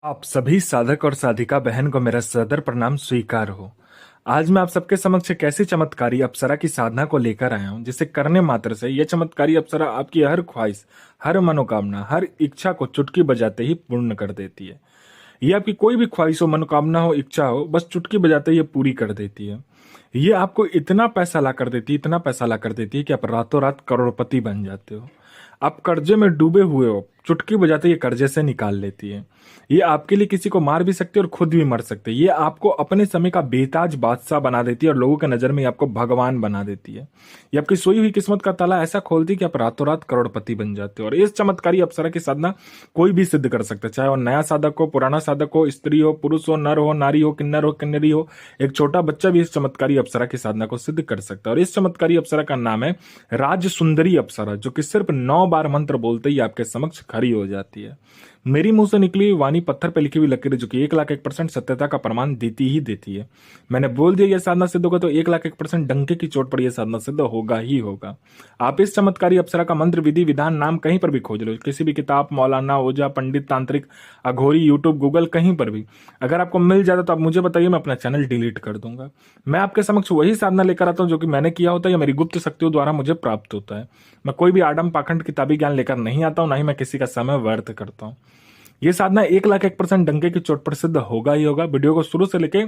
आप सभी साधक और साधिका बहन को मेरा सदर प्रणाम स्वीकार हो। आज मैं आप सबके समक्ष एक ऐसी चमत्कारी अप्सरा की साधना को लेकर आया हूं जिसे करने मात्र से यह चमत्कारी अप्सरा आपकी हर ख्वाहिश, हर मनोकामना, हर इच्छा को चुटकी बजाते ही पूर्ण कर देती है। ये आपकी कोई भी ख्वाहिश हो, मनोकामना हो, इच्छा हो, बस चुटकी बजाते ही ये पूरी कर देती है। ये आपको इतना पैसा ला कर देती है, इतना पैसा ला कर देती है कि आप रातों रात करोड़पति बन जाते हो। आप कर्जे में डूबे हुए हो, चुटकी बजाते ये कर्जे से निकाल लेती है। ये आपके लिए किसी को मार भी सकती है और खुद भी मर सकते हैं। ये आपको अपने समय का बेताज बादशाह बना देती है और लोगों के नजर में ये आपको भगवान बना देती है। ये आपकी सोई हुई किस्मत का ताला ऐसा खोलती है कि आप रातों रात करोड़पति बन जाते हो। और इस चमत्कारी अप्सरा की साधना कोई भी सिद्ध कर सकता है, चाहे वो नया साधक हो, पुराना साधक हो, स्त्री हो, पुरुष हो, नर हो, नारी हो, किन्नर हो, किन्नरी हो, एक छोटा बच्चा भी इस चमत्कारी अप्सरा की साधना को सिद्ध कर सकता है। और इस चमत्कारी अप्सरा का नाम है राज सुंदरी अप्सरा, जो कि सिर्फ 9 बार मंत्र बोलते ही आपके समक्ष खड़ी हो जाती है। मेरी मुंह से निकली हुई वाणी पत्थर पर लिखी हुई लकीर, जो कि 1,01% सत्यता का प्रमाण देती ही देती है। मैंने बोल दिया यह साधना सिद्ध होगा तो 1,01% डंके की चोट पर यह साधना सिद्ध होगा ही होगा। आप इस चमत्कारी अप्सरा का मंत्र, विधि, विधान, नाम कहीं पर भी खोज लो, किसी भी किताब, मौलाना, ओझा, पंडित, तांत्रिक, अघोरी, यूट्यूब, गूगल, कहीं पर भी अगर आपको मिल जाता तो आप मुझे बताइए, मैं अपना चैनल डिलीट कर दूंगा। मैं आपके समक्ष वही साधना लेकर आता हूं जो कि मैंने किया होता है या मेरी गुप्त शक्तियों द्वारा मुझे प्राप्त होता है। मैं कोई भी आडम पाखंड किताबी ज्ञान लेकर नहीं आता हूं, ना ही मैं किसी का समय व्यर्थ करता हूं। ये साधना 1,01% डंके की चोट पर सिद्ध होगा ही होगा। वीडियो को शुरू से लेके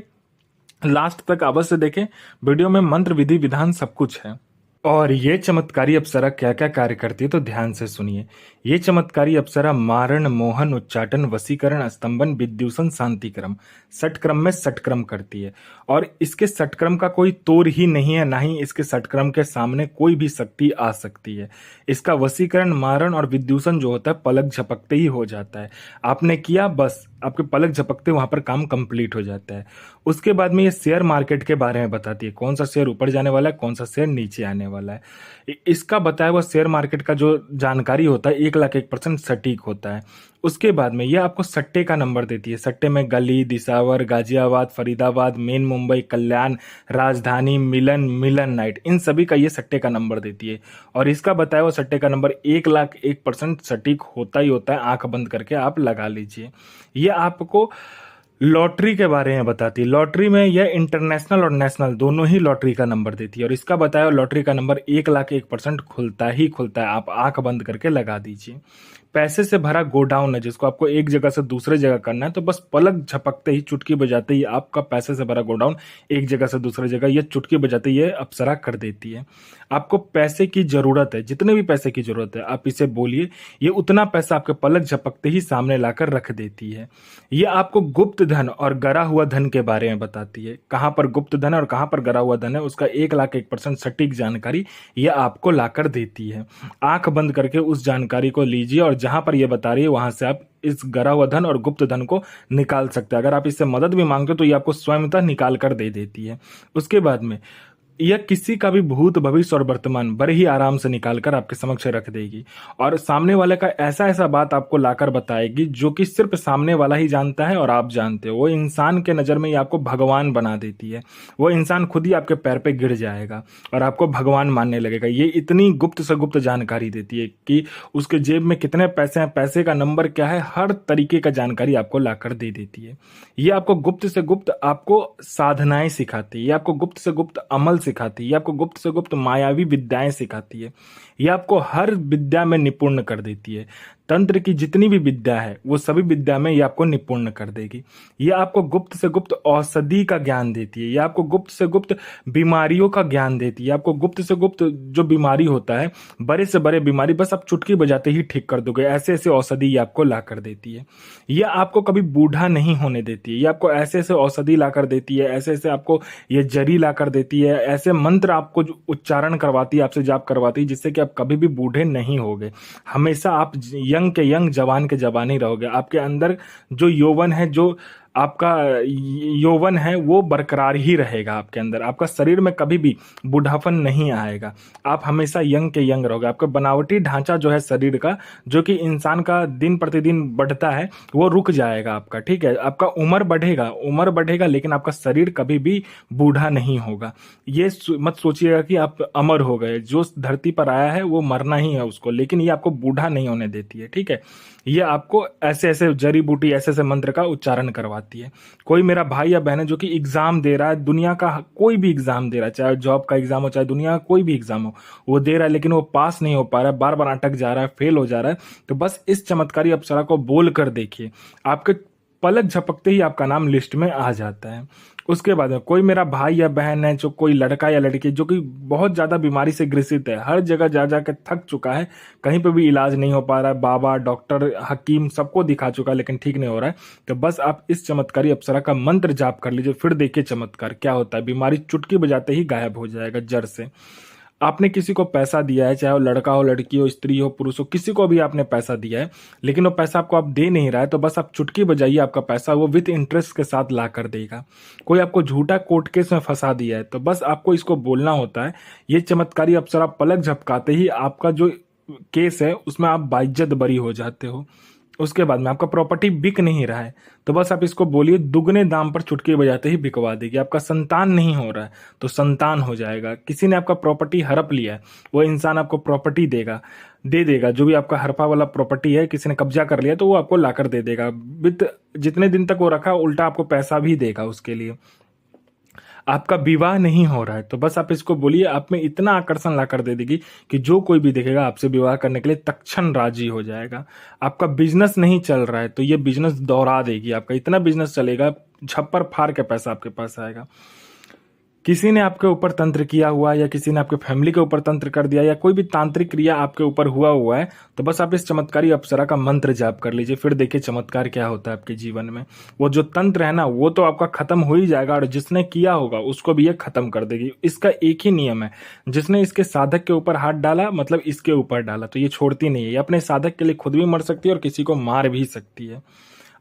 लास्ट तक अवश्य देखें। वीडियो में मंत्र, विधि, विधान सब कुछ है। और ये चमत्कारी अप्सरा क्या क्या कार्य करती है तो ध्यान से सुनिए। ये चमत्कारी अप्सरा मारण, मोहन, उच्चाटन, वशीकरण, स्तंभन, विद्युषण, शांतिक्रम, षटक्रम में षटक्रम करती है। और इसके षटक्रम का कोई तोड़ ही नहीं है, ना ही इसके षटक्रम के सामने कोई भी शक्ति आ सकती है। इसका वशीकरण, मारण और विद्युषण जो होता है पलक झपकते ही हो जाता है। आपने किया, बस आपके पलक झपकते वहां पर काम कंप्लीट हो जाता है। उसके बाद में ये शेयर मार्केट के बारे में बताती है, कौन सा शेयर ऊपर जाने वाला है, कौन सा शेयर नीचे आने वाला है। इसका बताया हुआ शेयर मार्केट का जो जानकारी होता है 1,01% सटीक होता है। उसके बाद में ये आपको सट्टे का नंबर देती है। सट्टे में गली, दिसावर, गाजियाबाद, फरीदाबाद, मेन मुंबई, कल्याण, राजधानी, मिलन, मिलन नाइट, इन सभी का ये सट्टे का नंबर देती है। और इसका बताया हुआ सट्टे का नंबर 1,01% सटीक होता ही होता है। आंख बंद करके आप लगा लीजिए। ये आपको लॉटरी के बारे में बताती है। लॉटरी में यह इंटरनेशनल और नेशनल दोनों ही लॉटरी का नंबर देती है। और इसका बताया लॉटरी का नंबर 1,01% खुलता ही खुलता है। आप आंख बंद करके लगा दीजिए। पैसे से भरा गोडाउन है, जिसको आपको एक जगह से दूसरे जगह करना है, तो बस पलक झपकते ही, चुटकी बजाते ही आपका पैसे से भरा गोडाउन एक जगह से दूसरे जगह ये चुटकी बजाते ही ये अप्सरा कर देती है। आपको पैसे की जरूरत है, जितने भी पैसे की जरूरत है आप इसे बोलिए, ये उतना पैसा आपके पलक झपकते ही सामने लाकर रख देती है। ये आपको गुप्त धन और गरा हुआ धन के बारे में बताती है। कहां पर गुप्त धन है और कहां पर गरा हुआ धन है, उसका 1,01% सटीक जानकारी ये आपको लाकर देती है। आंख बंद करके उस जानकारी को लीजिए और जहां पर ये बता रही है वहां से आप इस गरा हुआ धन और गुप्त धन को निकाल सकते हैं। अगर आप इससे मदद भी मांगते हो तो ये आपको स्वयंतः निकाल कर दे देती है। उसके बाद में यह किसी का भी भूत, भविष्य और वर्तमान बड़े ही आराम से निकालकर आपके समक्ष रख देगी। और सामने वाले का ऐसा ऐसा बात आपको लाकर बताएगी जो कि सिर्फ सामने वाला ही जानता है और आप जानते हो। वो इंसान के नजर में ये आपको भगवान बना देती है। वो इंसान खुद ही आपके पैर पे गिर जाएगा और आपको भगवान मानने लगेगा। ये इतनी गुप्त से गुप्त जानकारी देती है कि उसके जेब में कितने पैसे हैं, पैसे का नंबर क्या है, हर तरीके का जानकारी आपको लाकर दे देती है। ये आपको गुप्त से गुप्त आपको साधनाएं सिखाती है। ये आपको गुप्त से गुप्त अमल सिखाती है। ये आपको गुप्त से गुप्त मायावी विद्याएं सिखाती है। ये आपको हर विद्या में निपुण कर देती है। तंत्र की जितनी भी विद्या है वो सभी विद्या में ये आपको निपुण कर देगी। ये आपको गुप्त से गुप्त औषधि का ज्ञान देती है। ये आपको गुप्त से गुप्त बीमारियों का ज्ञान देती है। आपको गुप्त से गुप्त जो बीमारी होता है, बड़े से बड़े बीमारी बस आप चुटकी बजाते ही ठीक कर दोगे, ऐसे ऐसे औषधि ये आपको ला कर देती है। ये आपको कभी बूढ़ा नहीं होने देती है। ये आपको ऐसे ऐसे औषधि ला कर देती है, ऐसे ऐसे आपको ये जरी ला कर देती है, ऐसे मंत्र आपको उच्चारण करवाती है, आपसे जाप करवाती है, जिससे कि आप कभी भी बूढ़े नहीं होगे। हमेशा आप यंग के यंग, जवान के जवान ही रहोगे। आपके अंदर जो यौवन है, जो आपका यौवन है वो बरकरार ही रहेगा आपके अंदर, आपका शरीर में कभी भी बूढ़ापन नहीं आएगा, आप हमेशा यंग के यंग रहोगे। आपका बनावटी ढांचा जो है शरीर का, जो कि इंसान का दिन प्रतिदिन बढ़ता है, वो रुक जाएगा आपका, ठीक है। आपका उम्र बढ़ेगा लेकिन आपका शरीर कभी भी बूढ़ा नहीं होगा। ये मत सोचिएगा कि आप अमर हो गए, जो धरती पर आया है वो मरना ही है उसको, लेकिन ये आपको बूढ़ा नहीं होने देती है, ठीक है। ये आपको ऐसे ऐसे जड़ी बूटी, ऐसे ऐसे मंत्र का उच्चारण करवाती है। कोई मेरा भाई या बहन है जो कि एग्जाम दे रहा है, दुनिया का कोई भी एग्जाम दे रहा है, चाहे जॉब का एग्जाम हो, चाहे दुनिया का कोई भी एग्जाम हो, वो दे रहा है लेकिन वो पास नहीं हो पा रहा है, बार बार अटक जा रहा है, फेल हो जा रहा है, तो बस इस चमत्कारी अप्सरा को बोल कर देखिए, आपके पलक झपकते ही आपका नाम लिस्ट में आ जाता है। उसके बाद में कोई मेरा भाई या बहन है, जो कोई लड़का या लड़की जो कि बहुत ज्यादा बीमारी से ग्रसित है, हर जगह जा जा के थक चुका है, कहीं पे भी इलाज नहीं हो पा रहा है, बाबा, डॉक्टर, हकीम सबको दिखा चुका है लेकिन ठीक नहीं हो रहा है, तो बस आप इस चमत्कारी अप्सरा का मंत्र जाप कर लीजिए, फिर देखिए चमत्कार क्या होता है। बीमारी चुटकी बजाते ही गायब हो जाएगा जड़ से। आपने किसी को पैसा दिया है, चाहे वो लड़का हो, लड़की हो, स्त्री हो, पुरुष हो, किसी को भी आपने पैसा दिया है, लेकिन वो पैसा आपको आप दे नहीं रहा है, तो बस आप चुटकी बजाइए, आपका पैसा वो विद इंटरेस्ट के साथ ला कर देगा। कोई आपको झूठा कोर्ट केस में फंसा दिया है, तो बस आपको इसको बोलना होता है। ये चमत्कारी अप्सरा पलक झपकाते ही आपका जो केस है उसमें आप बाइज्जत बरी हो जाते हो। उसके बाद में आपका प्रॉपर्टी बिक नहीं रहा है, तो बस आप इसको बोलिए, दुगने दाम पर चुटकी बजाते ही बिकवा देगी। आपका संतान नहीं हो रहा है तो संतान हो जाएगा। किसी ने आपका प्रॉपर्टी हड़प लिया है, वो इंसान आपको प्रॉपर्टी दे देगा। जो भी आपका हड़पा वाला प्रॉपर्टी है, किसी ने कब्जा कर लिया तो वो आपको लाकर दे देगा। विद जितने दिन तक वो रखा, उल्टा आपको पैसा भी देगा उसके लिए। आपका विवाह नहीं हो रहा है, तो बस आप इसको बोलिए, आप में इतना आकर्षण ला कर दे देगी कि जो कोई भी देखेगा आपसे विवाह करने के लिए तत्क्षण राजी हो जाएगा। आपका बिजनेस नहीं चल रहा है, तो ये बिजनेस दौड़ा देगी, आपका इतना बिजनेस चलेगा, छप्पर फाड़ के पैसा आपके पास आएगा। किसी ने आपके ऊपर तंत्र किया हुआ, या किसी ने आपके फैमिली के ऊपर तंत्र कर दिया, या कोई भी तांत्रिक क्रिया आपके ऊपर हुआ है, तो बस आप इस चमत्कारी अप्सरा का मंत्र जाप कर लीजिए, फिर देखिए चमत्कार क्या होता है आपके जीवन में। वो जो तंत्र है ना, वो तो आपका खत्म हो ही जाएगा, और जिसने किया होगा उसको भी ये खत्म कर देगी। इसका एक ही नियम है, जिसने इसके साधक के ऊपर हाथ डाला, मतलब इसके ऊपर डाला, तो ये छोड़ती नहीं है। ये अपने साधक के लिए खुद भी मर सकती है और किसी को मार भी सकती है।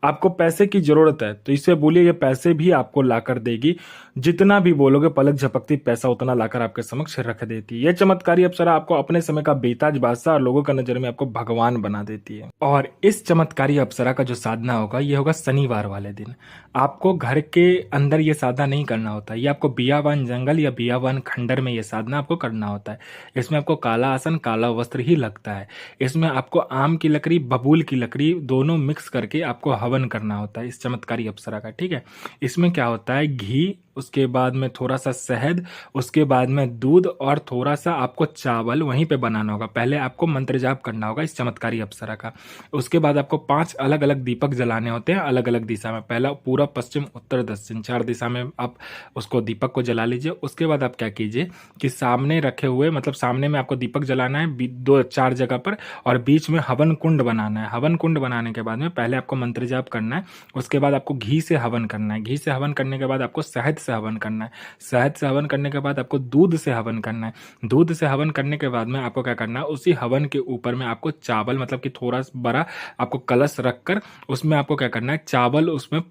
आपको पैसे की जरूरत है, तो इससे बोलिए, ये पैसे भी आपको लाकर देगी। जितना भी बोलोगे, पलक झपकती पैसा उतना लाकर आपके समक्ष रख देती है। यह चमत्कारी अप्सरा आपको अपने समय का बेताज बादशाह और लोगों का नजर में आपको भगवान बना देती है। और इस चमत्कारी अप्सरा का जो साधना होगा, ये होगा शनिवार वाले दिन। आपको घर के अंदर ये साधना नहीं करना होता, ये आपको बियावान जंगल या बियावान खंडर में ये साधना आपको करना होता है। इसमें आपको काला आसन, काला वस्त्र ही लगता है। इसमें आपको आम की लकड़ी, बबूल की लकड़ी दोनों मिक्स करके आपको हवन करना होता है इस चमत्कारी अप्सरा का, ठीक है। इसमें क्या होता है, घी, उसके बाद में थोड़ा सा शहद, उसके बाद में दूध, और थोड़ा सा आपको चावल वहीं पे बनाना होगा। पहले आपको मंत्र जाप करना होगा इस चमत्कारी अप्सरा का। उसके बाद आपको 5 अलग अलग दीपक जलाने होते हैं, अलग अलग दिशा में। पहला पूरा, पश्चिम, उत्तर, दक्षिण, 4 दिशा में आप उसको दीपक को जला लीजिए। उसके बाद आप क्या कीजिए कि सामने रखे हुए, मतलब सामने में आपको दीपक जलाना है 2-4 जगह पर, और बीच में हवन कुंड बनाना है। हवन कुंड बनाने के बाद में पहले आपको मंत्र जाप करना है। उसके बाद आपको घी से हवन करना है। घी से हवन करने के बाद आपको शहद से हवन करना है। शहद से हवन करने के बाद आपको दूध से हवन करना है। दूध से हवन करने के बाद में आपको क्या करना है, उसी हवन के ऊपर में आपको चावल, मतलब कि थोड़ा बड़ा आपको कलश रखकर उसमें आपको क्या करना है, चावल उसमें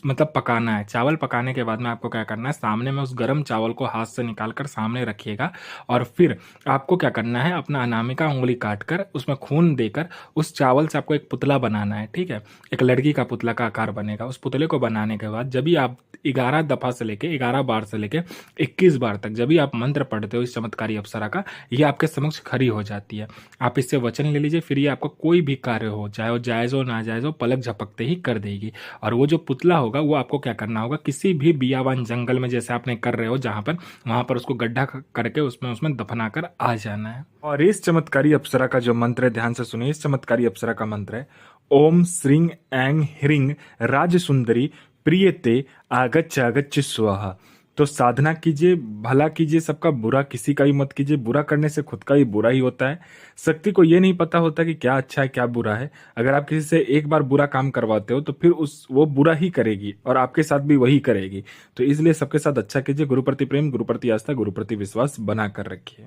मतलब पकाना है। चावल पकाने के बाद में आपको क्या करना है, सामने में उस गर्म चावल को हाथ से निकालकर सामने रखिएगा, और फिर आपको क्या करना है, अपना अनामिका उंगली काटकर उसमें खून देकर उस चावल से आपको एक पुतला बनाना है, ठीक है। एक लड़की का पुतला का आकार बनेगा। उस पुतले को बनाने के बाद जब भी आप 11 दफा से लेके 11 बार से लेके 21 बार तक जब भी आप मंत्र पढ़ते हो इस चमत्कारी अप्सरा का, ये आपके समक्ष खड़ी हो जाती है। आप इससे वचन ले लीजिए, फिर ये आपको कोई भी कार्य हो, चाहे वो जायज हो नाजायज हो, पलक झपकते ही कर देगी। और वो जो पुतला होगा, वो आपको क्या करना होगा, किसी भी बियावान जंगल में जैसे आपने कर रहे हो जहां पर, वहां पर उसको गड्ढा करके उसमें दफनाकर आ जाना है। और इस चमत्कारी अप्सरा का जो मंत्र है, ध्यान से सुनिए। इस चमत्कारी अप्सरा का मंत्र है, ओम श्रीं ऐं ह्रीं राजसुंदरी प्रियते आगच्छ आगच्छ स्वाहा। तो साधना कीजिए, भला कीजिए, सबका बुरा किसी का ही मत कीजिए। बुरा करने से खुद का ही बुरा ही होता है। शक्ति को ये नहीं पता होता कि क्या अच्छा है क्या बुरा है। अगर आप किसी से एक बार बुरा काम करवाते हो तो फिर वो बुरा ही करेगी और आपके साथ भी वही करेगी। तो इसलिए सबके साथ अच्छा कीजिए। गुरु प्रति प्रेम, गुरु प्रति आस्था, गुरु प्रति विश्वास बना कर रखिए।